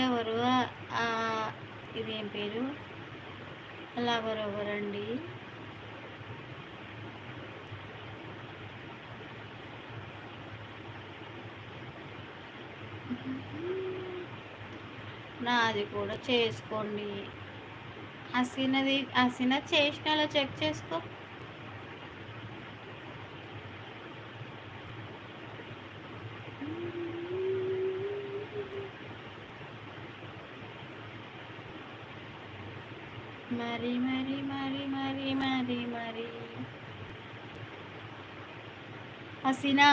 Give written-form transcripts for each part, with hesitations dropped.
ఎవరు ఇదేం పేరు? లవర్ ఎవరండి? నాది కూడా చేసుకోండి. హసీనా చేసిన చెక్ చేసుకో. మరి మరి మరి మరి మరి మరి హసీనా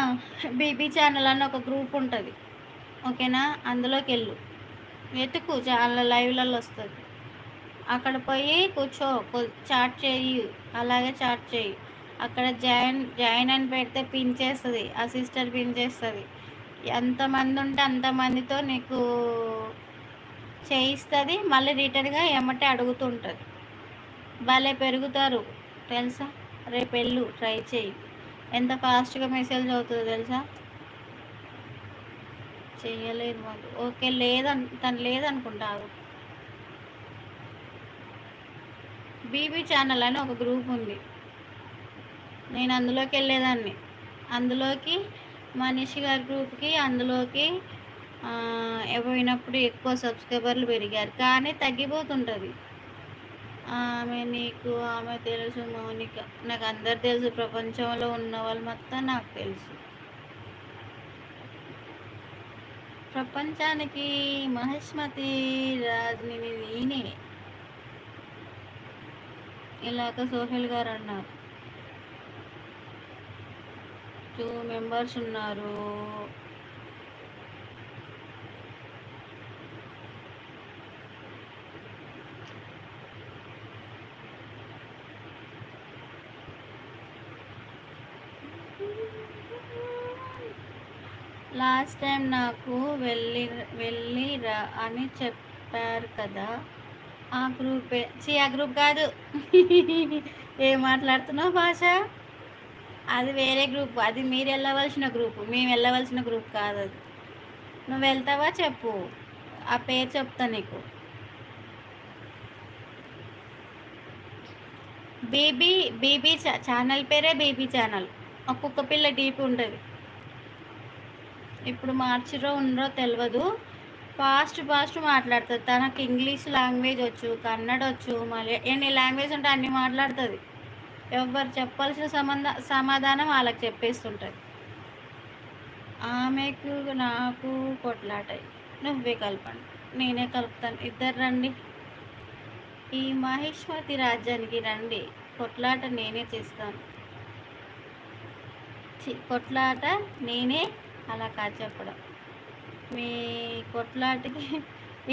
బీబీ ఛానల్ అని ఒక గ్రూప్ ఉంటుంది, ఓకేనా? అందులోకి వెళ్ళు, వెతుకు, చాలా లైవ్లలో వస్తుంది. అక్కడ పోయి కూర్చో, చాట్ చేయి, అలాగే చాట్ చేయి. అక్కడ జాయిన్ అని పెడితే పిన్ చేస్తుంది, ఆ సిస్టర్ పిన్ చేస్తుంది. ఎంతమంది ఉంటే అంతమందితో నీకు చేయిస్తుంది. మళ్ళీ రిటర్న్గా ఏమంటే అడుగుతుంటుంది. భలే పెరుగుతారు తెలుసా. రేపు వెళ్ళు, ట్రై చేయి. ఎంత ఫాస్ట్గా మెసేజ్ అవుతుందో తెలుసా. చెయ్యలేదు మాకు. ఓకే, తను లేదనుకుంటారు. బీబీ ఛానల్ అని ఒక గ్రూప్ ఉంది, నేను అందులోకి వెళ్ళేదాన్ని. అందులోకి మనీష్ గారి గ్రూప్కి అందులోకి పోయినప్పుడు ఎక్కువ సబ్స్క్రైబర్లు పెరిగారు, కానీ తగ్గిపోతుంటుంది. ఆమె తెలుసు, మౌనిక నాకు అందరు తెలుసు, ప్రపంచంలో ఉన్న వాళ్ళు మొత్తం నాకు తెలుసు. ప్రపంచానికి మహేష్మతి రాజ్ని నేనే, ఇలాగ సోహెల్ గారు అన్నారు. 2 మెంబర్స్ ఉన్నారు. లాస్ట్ టైం నాకు వెళ్ళి రా అని చెప్పారు కదా, ఆ గ్రూపే. ఆ గ్రూప్ కాదు. ఏం మాట్లాడుతున్నావు భాష? అది వేరే గ్రూప్, అది మీరు వెళ్ళవలసిన గ్రూప్, మేము వెళ్ళవలసిన గ్రూప్ కాదు అది. నువ్వు వెళ్తావా చెప్పు, ఆ పేరు చెప్తా నీకు. బీబీ ఛానల్ పేరే బీబీ ఛానల్. ఒక్కొక్క పిల్ల డీపీ ఉంటుంది. ఇప్పుడు మార్చిరో ఉండరో తెలియదు. ఫాస్ట్ మాట్లాడుతుంది. తనకు ఇంగ్లీష్ లాంగ్వేజ్ వచ్చు, కన్నడ వచ్చు, మళ్ళీ ఎన్ని లాంగ్వేజ్ ఉంటే అన్ని మాట్లాడుతుంది. ఎవరు చెప్పాల్సిన సమాధానం వాళ్ళకి చెప్పేస్తుంటుంది. ఆమెకు నాకు కొట్లాటాయి. నువ్వే కలపండి, నేనే కలుపుతాను, ఇద్దరు రండి. ఈ మహేష్మతి రాజ్యానికి రండి, కొట్లాట నేనే చేస్తాను. కొట్లాట నేనే, అలా కాదు చెప్పడం. మీ కొట్లాటకి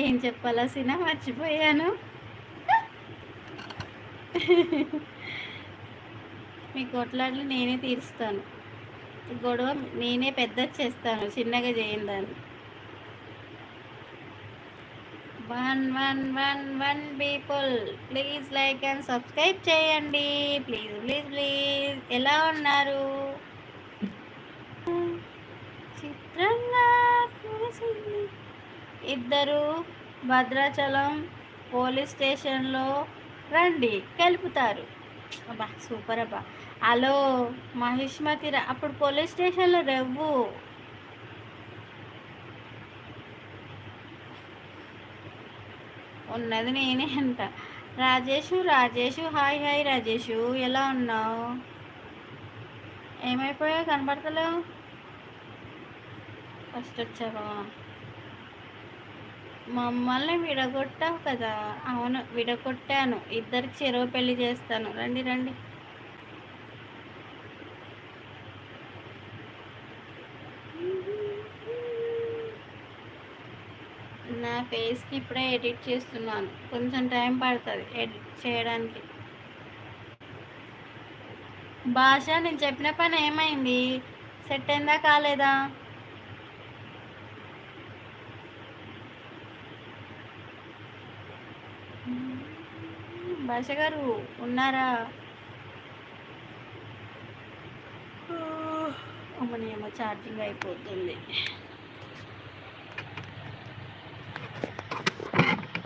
ఏం చెప్పాల్సిన మర్చిపోయాను. మీ కొట్లాటలు నేనే తీరుస్తాను, గొడవ నేనే పెద్ద చేస్తాను, చిన్నగా చేయండి. 1 people please like and subscribe చేయండి, ప్లీజ్. ఎలా ఉన్నారు? చిత్రంగా ఇద్దరు భద్రాచలం పోలీస్ స్టేషన్లో రండి, కలుపుతారు. అబ్బా సూపర్ అబ్బా. హలో మహిష్మతి, అప్పుడు పోలీస్ స్టేషన్లో రెవ్వు ఉన్నది నేనే అంట. రాజేషు హాయ్ రాజేషు, ఎలా ఉన్నావు? ఏమైపోయావు, కనబడతలేవు? ఫస్ట్ వచ్చావా? మమ్మల్ని విడగొట్టావు కదా. అవును, విడగొట్టాను. ఇద్దరికి చెరువు పెళ్లి చేస్తాను, రండి. నా ఫేస్కి ఇప్పుడే ఎడిట్ చేస్తున్నాను, కొంచెం టైం పడుతుంది ఎడిట్ చేయడానికి. భాష, నేను చెప్పిన పని ఏమైంది? సెట్ అయిందా కాలేదా? భాష గారు ఉన్నారా? అమ్మని ఏమో ఛార్జింగ్ అయిపోతుంది.